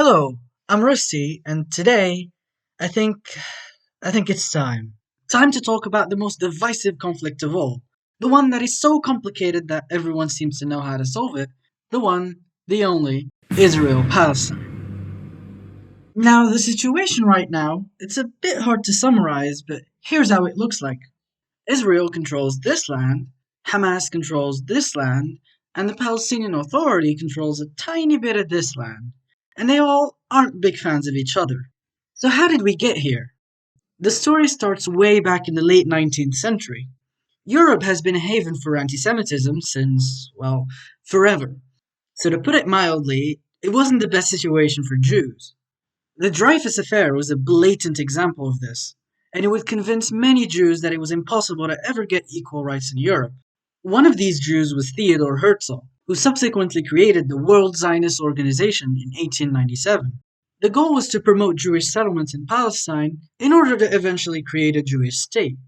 Hello, I'm Rusty, and today I think I think it's time. Time to talk about the most divisive conflict of all. The one that is so complicated that everyone seems to know how to solve it. The one, the only, Israel-Palestine. Now, the situation right now, it's a bit hard to summarize, but here's how it looks like. Israel controls this land, Hamas controls this land, and the Palestinian Authority controls a tiny bit of this land. And they all aren't big fans of each other. So, how did we get here? The story starts way back in the late 19th century. Europe has been a haven for anti Semitism since, well, forever. So, to put it mildly, it wasn't the best situation for Jews. The Dreyfus Affair was a blatant example of this, and it would convince many Jews that it was impossible to ever get equal rights in Europe. One of these Jews was Theodor Herzl, who subsequently created the World Zionist Organization in 1897. The goal was to promote Jewish settlements in Palestine in order to eventually create a Jewish state.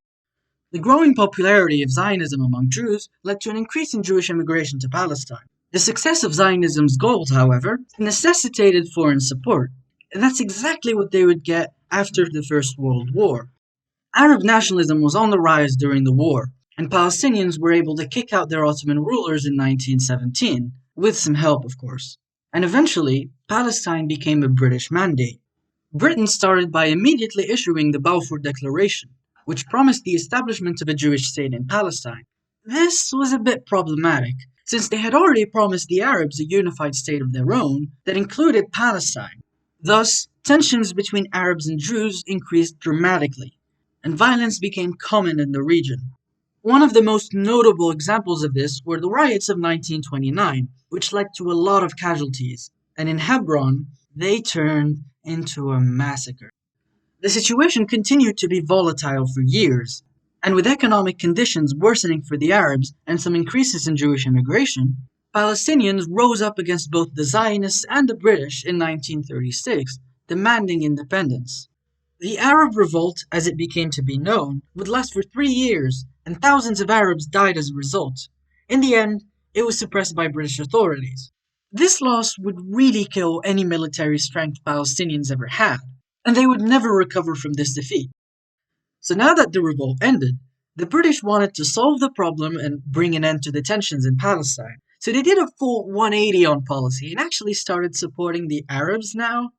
The growing popularity of Zionism among Jews led to an increase in Jewish immigration to Palestine. The success of Zionism's goals, however, necessitated foreign support, and that's exactly what they would get after the First World War. Arab nationalism was on the rise during the war, and Palestinians were able to kick out their Ottoman rulers in 1917, with some help, of course. And eventually, Palestine became a British mandate. Britain started by immediately issuing the Balfour Declaration, which promised the establishment of a Jewish state in Palestine. This was a bit problematic, since they had already promised the Arabs a unified state of their own that included Palestine. Thus, tensions between Arabs and Jews increased dramatically, and violence became common in the region. One of the most notable examples of this were the riots of 1929, which led to a lot of casualties, and in Hebron, they turned into a massacre. The situation continued to be volatile for years, and with economic conditions worsening for the Arabs and some increases in Jewish immigration, Palestinians rose up against both the Zionists and the British in 1936, demanding independence. The Arab Revolt, as it became to be known, would last for 3 years, and thousands of Arabs died as a result. In the end, it was suppressed by British authorities. This loss would really kill any military strength Palestinians ever had, and they would never recover from this defeat. So now that the revolt ended, the British wanted to solve the problem and bring an end to the tensions in Palestine. So they did a full 180 on policy and actually started supporting the Arabs now.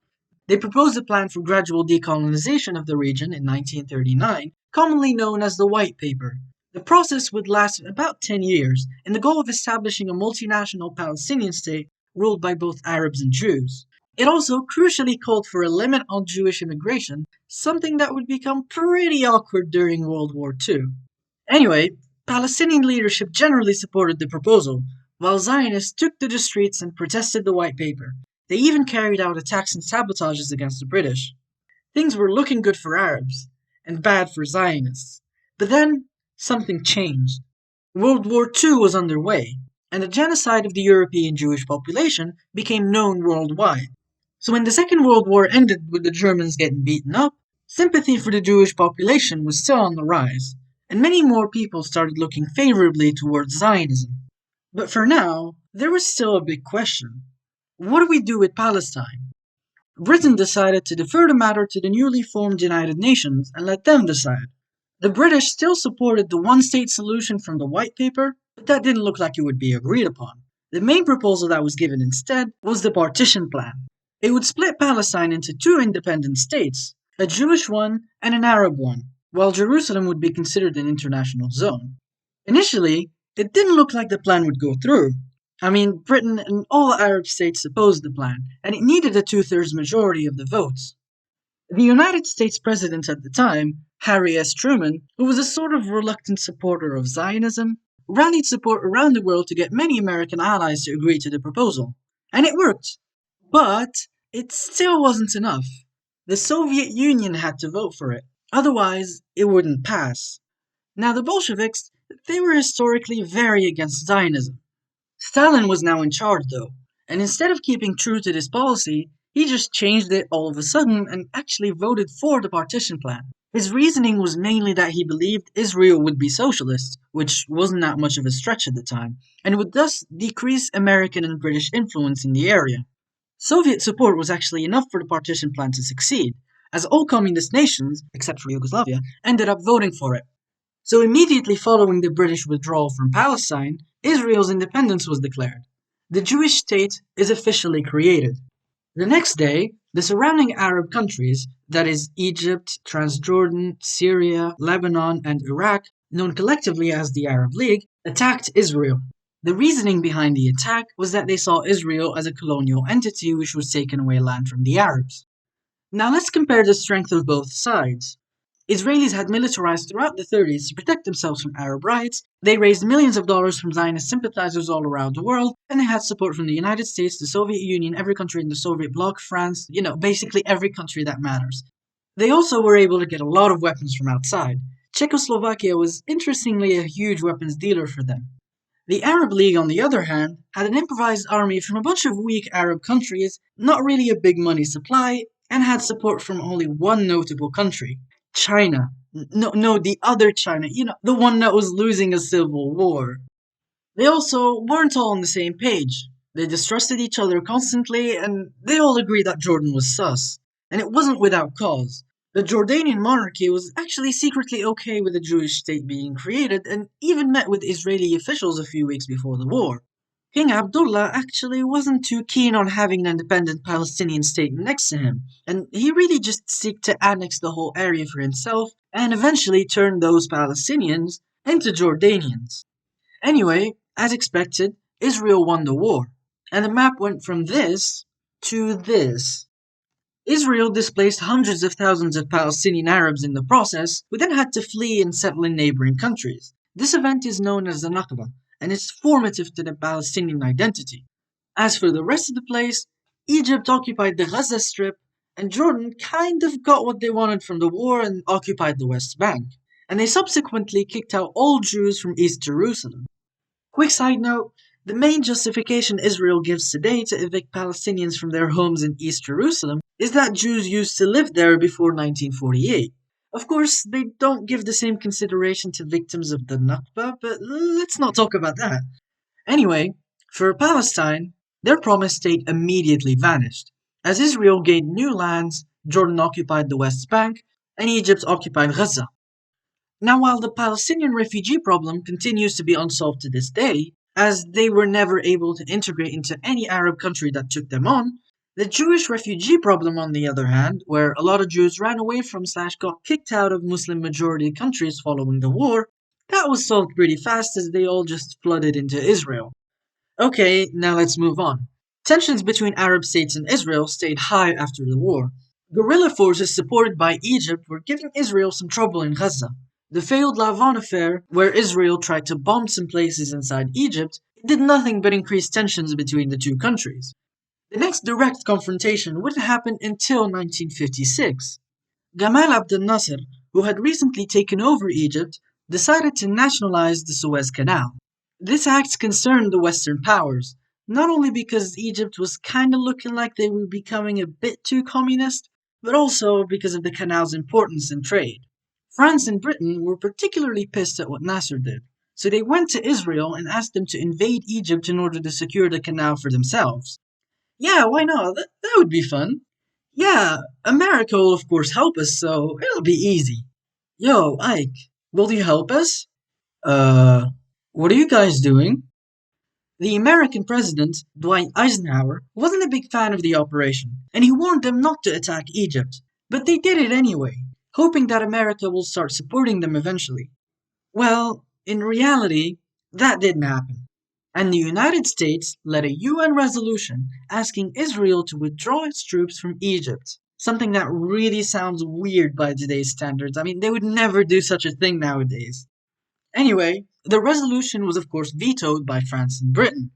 They proposed a plan for gradual decolonization of the region in 1939, commonly known as the White Paper. The process would last about 10 years, in the goal of establishing a multinational Palestinian state ruled by both Arabs and Jews. It also crucially called for a limit on Jewish immigration, something that would become pretty awkward during World War II. Anyway, Palestinian leadership generally supported the proposal, while Zionists took to the streets and protested the White Paper. They even carried out attacks and sabotages against the British. Things were looking good for Arabs, and bad for Zionists. But then, something changed. World War II was underway, and the genocide of the European Jewish population became known worldwide. So when the Second World War ended with the Germans getting beaten up, sympathy for the Jewish population was still on the rise, and many more people started looking favorably towards Zionism. But for now, there was still a big question. What do we do with Palestine? Britain decided to defer the matter to the newly formed United Nations and let them decide. The British still supported the one-state solution from the White Paper, but that didn't look like it would be agreed upon. The main proposal that was given instead was the partition plan. It would split Palestine into two independent states, a Jewish one and an Arab one, while Jerusalem would be considered an international zone. Initially, it didn't look like the plan would go through. Britain and all Arab states opposed the plan, and it needed a two-thirds majority of the votes. The United States President at the time, Harry S. Truman, who was a sort of reluctant supporter of Zionism, rallied support around the world to get many American allies to agree to the proposal. And it worked. But it still wasn't enough. The Soviet Union had to vote for it. Otherwise, it wouldn't pass. Now, the Bolsheviks, they were historically very against Zionism. Stalin was now in charge, though, and instead of keeping true to this policy, he just changed it all of a sudden and actually voted for the partition plan. His reasoning was mainly that he believed Israel would be socialist, which wasn't that much of a stretch at the time, and would thus decrease American and British influence in the area. Soviet support was actually enough for the partition plan to succeed, as all communist nations, except for Yugoslavia, ended up voting for it. So immediately following the British withdrawal from Palestine, Israel's independence was declared. The Jewish state is officially created. The next day, the surrounding Arab countries, that is Egypt, Transjordan, Syria, Lebanon, and Iraq, known collectively as the Arab League, attacked Israel. The reasoning behind the attack was that they saw Israel as a colonial entity which was taking away land from the Arabs. Now let's compare the strength of both sides. Israelis had militarized throughout the 30s to protect themselves from Arab riots, they raised millions of dollars from Zionist sympathizers all around the world, and they had support from the United States, the Soviet Union, every country in the Soviet bloc, France, basically every country that matters. They also were able to get a lot of weapons from outside. Czechoslovakia was interestingly a huge weapons dealer for them. The Arab League, on the other hand, had an improvised army from a bunch of weak Arab countries, not really a big money supply, and had support from only one notable country, China. No, the other China, the one that was losing a civil war. They also weren't all on the same page. They distrusted each other constantly, and they all agreed that Jordan was sus. And it wasn't without cause. The Jordanian monarchy was actually secretly okay with a Jewish state being created, and even met with Israeli officials a few weeks before the war. King Abdullah actually wasn't too keen on having an independent Palestinian state next to him, and he really just sought to annex the whole area for himself and eventually turn those Palestinians into Jordanians. Anyway, as expected, Israel won the war, and the map went from this to this. Israel displaced hundreds of thousands of Palestinian Arabs in the process, who then had to flee and settle in neighboring countries. This event is known as the Nakba, and it's formative to the Palestinian identity. As for the rest of the place, Egypt occupied the Gaza Strip, and Jordan kind of got what they wanted from the war and occupied the West Bank. And they subsequently kicked out all Jews from East Jerusalem. Quick side note, the main justification Israel gives today to evict Palestinians from their homes in East Jerusalem is that Jews used to live there before 1948. Of course, they don't give the same consideration to victims of the Nakba, but let's not talk about that. Anyway, for Palestine, their promised state immediately vanished. As Israel gained new lands, Jordan occupied the West Bank, and Egypt occupied Gaza. Now, while the Palestinian refugee problem continues to be unsolved to this day, as they were never able to integrate into any Arab country that took them on, the Jewish refugee problem, on the other hand, where a lot of Jews ran away from / got kicked out of Muslim majority countries following the war, that was solved pretty fast as they all just flooded into Israel. Okay, now let's move on. Tensions between Arab states and Israel stayed high after the war. Guerrilla forces supported by Egypt were giving Israel some trouble in Gaza. The failed Lavon affair, where Israel tried to bomb some places inside Egypt, did nothing but increase tensions between the two countries. The next direct confrontation wouldn't happen until 1956. Gamal Abdel Nasser, who had recently taken over Egypt, decided to nationalize the Suez Canal. This act concerned the Western powers, not only because Egypt was kinda looking like they were becoming a bit too communist, but also because of the canal's importance in trade. France and Britain were particularly pissed at what Nasser did, so they went to Israel and asked them to invade Egypt in order to secure the canal for themselves. Yeah, why not? That would be fun. Yeah, America will of course help us, so it'll be easy. Yo, Ike, will you help us? Uh, what are you guys doing? The American president, Dwight Eisenhower, wasn't a big fan of the operation, and he warned them not to attack Egypt, but they did it anyway, hoping that America will start supporting them eventually. Well, in reality, that didn't happen. And the United States led a UN resolution asking Israel to withdraw its troops from Egypt. Something that really sounds weird by today's standards. I mean, they would never do such a thing nowadays. Anyway, the resolution was of course vetoed by France and Britain.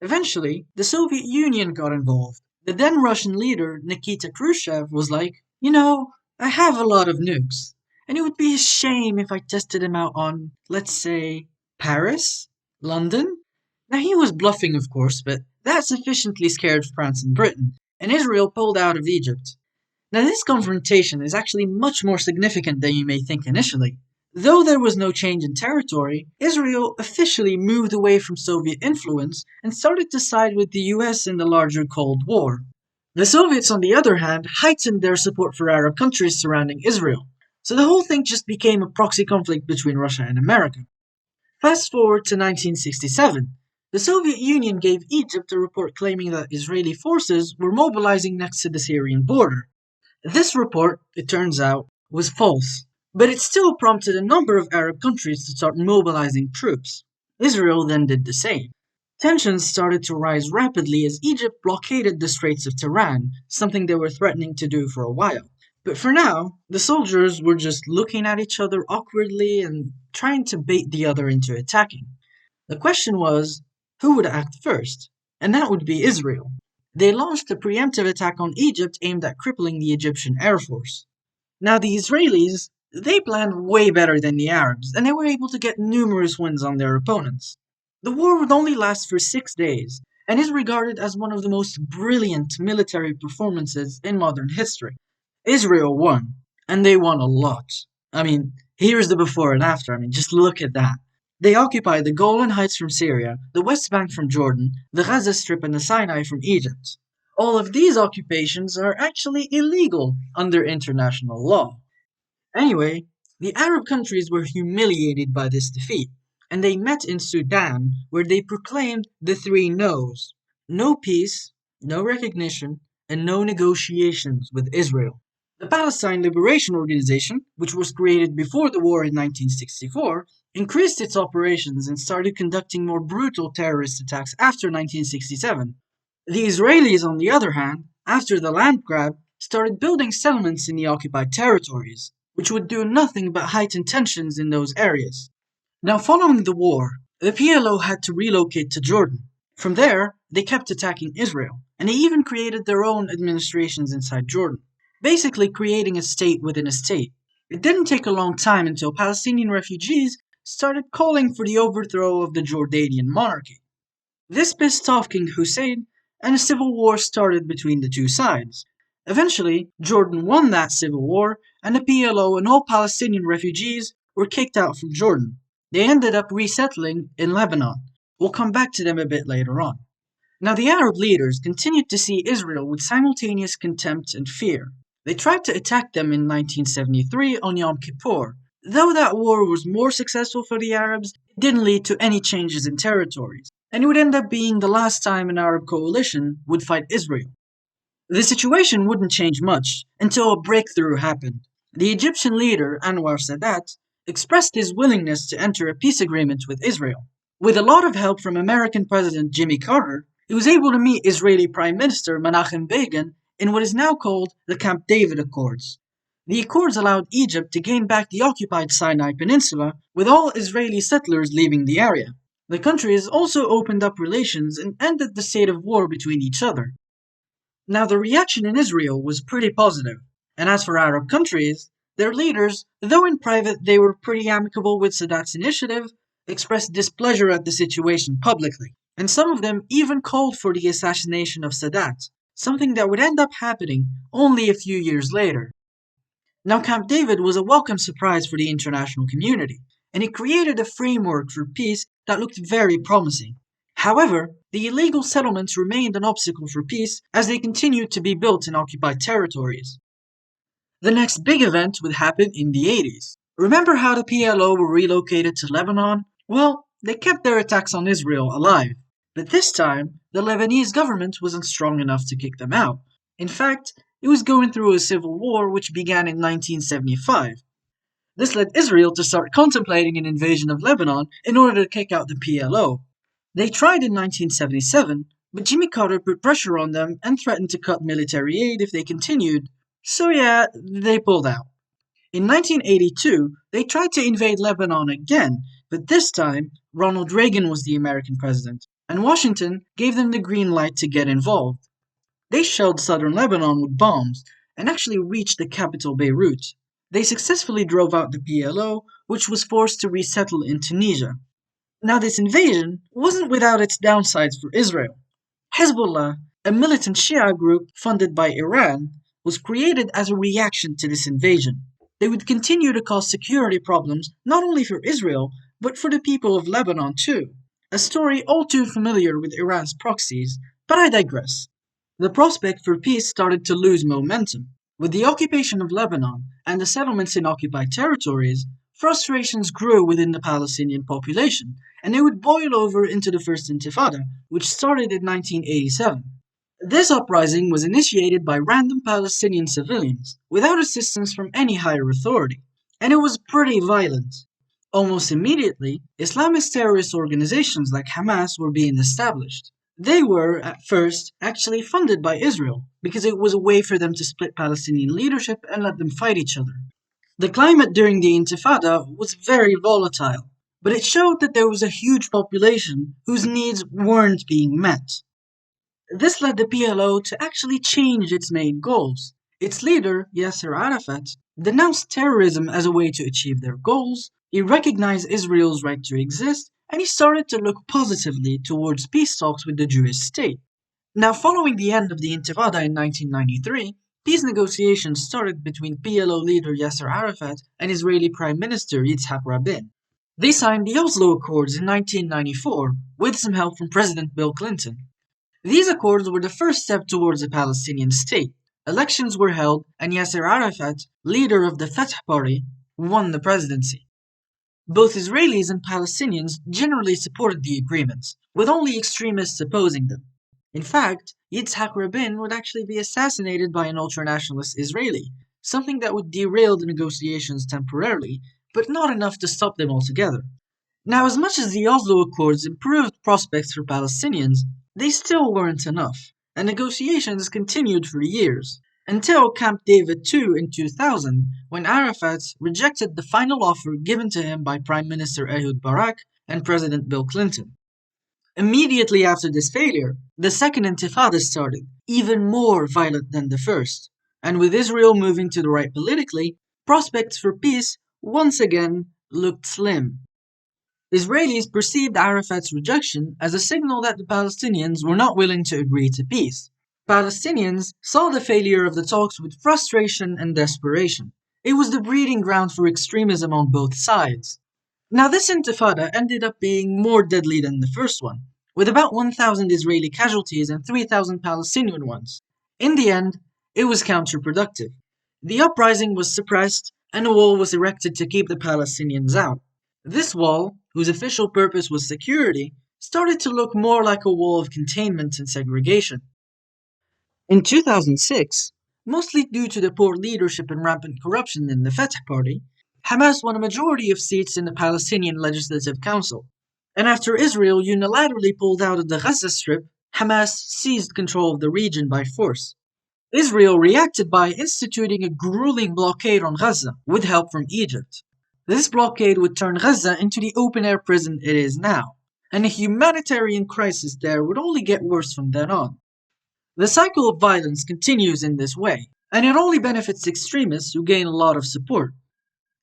Eventually, the Soviet Union got involved. The then Russian leader, Nikita Khrushchev, was like, I have a lot of nukes, and it would be a shame if I tested them out on, let's say, Paris? London? Now he was bluffing, of course, but that sufficiently scared France and Britain, and Israel pulled out of Egypt. Now this confrontation is actually much more significant than you may think initially. Though there was no change in territory, Israel officially moved away from Soviet influence and started to side with the US in the larger Cold War. The Soviets, on the other hand, heightened their support for Arab countries surrounding Israel, so the whole thing just became a proxy conflict between Russia and America. Fast forward to 1967. The Soviet Union gave Egypt a report claiming that Israeli forces were mobilizing next to the Syrian border. This report, it turns out, was false, but it still prompted a number of Arab countries to start mobilizing troops. Israel then did the same. Tensions started to rise rapidly as Egypt blockaded the Straits of Tiran, something they were threatening to do for a while. But for now, the soldiers were just looking at each other awkwardly and trying to bait the other into attacking. The question was, who would act first? And that would be Israel. They launched a preemptive attack on Egypt aimed at crippling the Egyptian Air Force. Now, the Israelis, they planned way better than the Arabs, and they were able to get numerous wins on their opponents. The war would only last for 6 days, and is regarded as one of the most brilliant military performances in modern history. Israel won, and they won a lot. Here's the before and after. Just look at that. They occupied the Golan Heights from Syria, the West Bank from Jordan, the Gaza Strip, and the Sinai from Egypt. All of these occupations are actually illegal under international law. Anyway, the Arab countries were humiliated by this defeat, and they met in Sudan, where they proclaimed the three no's: no peace, no recognition, and no negotiations with Israel. The Palestine Liberation Organization, which was created before the war in 1964, increased its operations and started conducting more brutal terrorist attacks after 1967. The Israelis, on the other hand, after the land grab, started building settlements in the occupied territories, which would do nothing but heighten tensions in those areas. Now, following the war, the PLO had to relocate to Jordan. From there, they kept attacking Israel, and they even created their own administrations inside Jordan, basically creating a state within a state. It didn't take a long time until Palestinian refugees started calling for the overthrow of the Jordanian monarchy. This pissed off King Hussein, and a civil war started between the two sides. Eventually, Jordan won that civil war, and the PLO and all Palestinian refugees were kicked out from Jordan. They ended up resettling in Lebanon. We'll come back to them a bit later on. Now, the Arab leaders continued to see Israel with simultaneous contempt and fear. They tried to attack them in 1973 on Yom Kippur. Though that war was more successful for the Arabs, it didn't lead to any changes in territories, and it would end up being the last time an Arab coalition would fight Israel. The situation wouldn't change much until a breakthrough happened. The Egyptian leader, Anwar Sadat, expressed his willingness to enter a peace agreement with Israel. With a lot of help from American President Jimmy Carter, he was able to meet Israeli Prime Minister Menachem Begin in what is now called the Camp David Accords. The Accords allowed Egypt to gain back the occupied Sinai Peninsula, with all Israeli settlers leaving the area. The countries also opened up relations and ended the state of war between each other. Now, the reaction in Israel was pretty positive, and as for Arab countries, their leaders, though in private they were pretty amicable with Sadat's initiative, expressed displeasure at the situation publicly, and some of them even called for the assassination of Sadat, something that would end up happening only a few years later. Now, Camp David was a welcome surprise for the international community, and it created a framework for peace that looked very promising. However, the illegal settlements remained an obstacle for peace as they continued to be built in occupied territories. The next big event would happen in the 80s. Remember how the PLO were relocated to Lebanon? Well, they kept their attacks on Israel alive, but this time, the Lebanese government wasn't strong enough to kick them out. In fact, it was going through a civil war which began in 1975. This led Israel to start contemplating an invasion of Lebanon in order to kick out the PLO. They tried in 1977, but Jimmy Carter put pressure on them and threatened to cut military aid if they continued. So yeah, they pulled out. In 1982, they tried to invade Lebanon again, but this time, Ronald Reagan was the American president, and Washington gave them the green light to get involved. They shelled southern Lebanon with bombs and actually reached the capital Beirut. They successfully drove out the PLO, which was forced to resettle in Tunisia. Now, this invasion wasn't without its downsides for Israel. Hezbollah, a militant Shia group funded by Iran, was created as a reaction to this invasion. They would continue to cause security problems not only for Israel, but for the people of Lebanon too. A story all too familiar with Iran's proxies, but I digress. The prospect for peace started to lose momentum. With the occupation of Lebanon and the settlements in occupied territories, frustrations grew within the Palestinian population, and it would boil over into the First Intifada, which started in 1987. This uprising was initiated by random Palestinian civilians, without assistance from any higher authority, and it was pretty violent. Almost immediately, Islamist terrorist organizations like Hamas were being established. They were, at first, actually funded by Israel, because it was a way for them to split Palestinian leadership and let them fight each other. The climate during the Intifada was very volatile, but it showed that there was a huge population whose needs weren't being met. This led the PLO to actually change its main goals. Its leader, Yasser Arafat, denounced terrorism as a way to achieve their goals, he recognized Israel's right to exist, and he started to look positively towards peace talks with the Jewish state. Now, following the end of the Intifada in 1993, peace negotiations started between PLO leader Yasser Arafat and Israeli Prime Minister Yitzhak Rabin. They signed the Oslo Accords in 1994 with some help from President Bill Clinton. These accords were the first step towards a Palestinian state. Elections were held, and Yasser Arafat, leader of the Fatah party, won the presidency. Both Israelis and Palestinians generally supported the agreements, with only extremists opposing them. In fact, Yitzhak Rabin would actually be assassinated by an ultranationalist Israeli, something that would derail the negotiations temporarily, but not enough to stop them altogether. Now, as much as the Oslo Accords improved prospects for Palestinians, they still weren't enough, and negotiations continued for years, until Camp David II in 2000, when Arafat rejected the final offer given to him by Prime Minister Ehud Barak and President Bill Clinton. Immediately after this failure, the Second Intifada started, even more violent than the first, and with Israel moving to the right politically, prospects for peace once again looked slim. Israelis perceived Arafat's rejection as a signal that the Palestinians were not willing to agree to peace. Palestinians saw the failure of the talks with frustration and desperation. It was the breeding ground for extremism on both sides. Now, this Intifada ended up being more deadly than the first one, with about 1,000 Israeli casualties and 3,000 Palestinian ones. In the end, it was counterproductive. The uprising was suppressed, and a wall was erected to keep the Palestinians out. This wall, whose official purpose was security, started to look more like a wall of containment and segregation. In 2006, mostly due to the poor leadership and rampant corruption in the Fatah party, Hamas won a majority of seats in the Palestinian Legislative Council. And after Israel unilaterally pulled out of the Gaza Strip, Hamas seized control of the region by force. Israel reacted by instituting a grueling blockade on Gaza with help from Egypt. This blockade would turn Gaza into the open-air prison it is now, and the humanitarian crisis there would only get worse from then on. The cycle of violence continues in this way, and it only benefits extremists who gain a lot of support.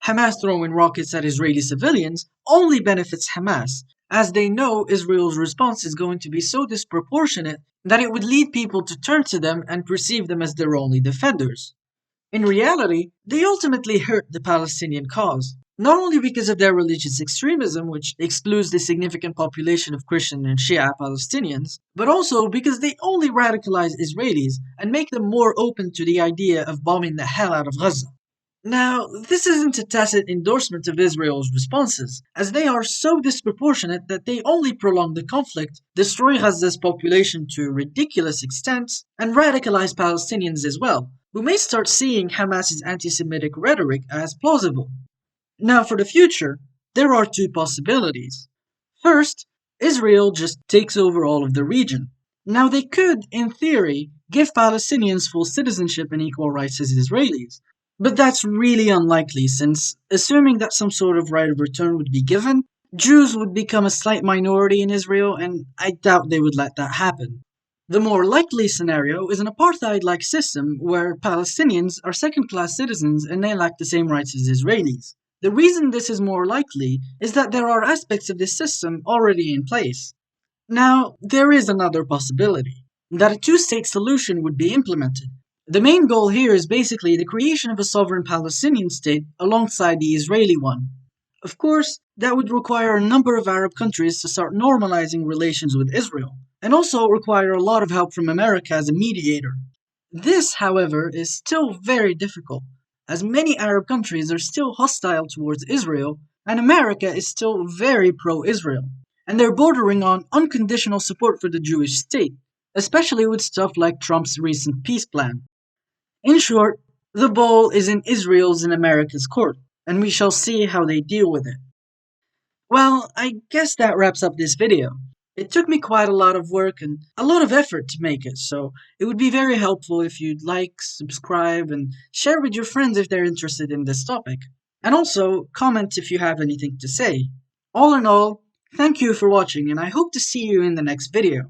Hamas throwing rockets at Israeli civilians only benefits Hamas, as they know Israel's response is going to be so disproportionate that it would lead people to turn to them and perceive them as their only defenders. In reality, they ultimately hurt the Palestinian cause, not only because of their religious extremism, which excludes the significant population of Christian and Shia Palestinians, but also because they only radicalize Israelis and make them more open to the idea of bombing the hell out of Gaza. Now, this isn't a tacit endorsement of Israel's responses, as they are so disproportionate that they only prolong the conflict, destroy Gaza's population to ridiculous extents, and radicalize Palestinians as well, who may start seeing Hamas's anti-Semitic rhetoric as plausible. Now, for the future, there are two possibilities. First, Israel just takes over all of the region. Now, they could, in theory, give Palestinians full citizenship and equal rights as Israelis, but that's really unlikely since, assuming that some sort of right of return would be given, Jews would become a slight minority in Israel, and I doubt they would let that happen. The more likely scenario is an apartheid-like system where Palestinians are second-class citizens and they lack the same rights as Israelis. The reason this is more likely is that there are aspects of this system already in place. Now, there is another possibility, that a two-state solution would be implemented. The main goal here is basically the creation of a sovereign Palestinian state alongside the Israeli one. Of course, that would require a number of Arab countries to start normalizing relations with Israel, and also require a lot of help from America as a mediator. This, however, is still very difficult, as many Arab countries are still hostile towards Israel, and America is still very pro Israel, and they're bordering on unconditional support for the Jewish state, especially with stuff like Trump's recent peace plan. In short, the ball is in Israel's and America's court, and we shall see how they deal with it. Well, I guess that wraps up this video. It took me quite a lot of work and a lot of effort to make it, so it would be very helpful if you'd like, subscribe, and share with your friends if they're interested in this topic. And also, comment if you have anything to say. All in all, thank you for watching, and I hope to see you in the next video.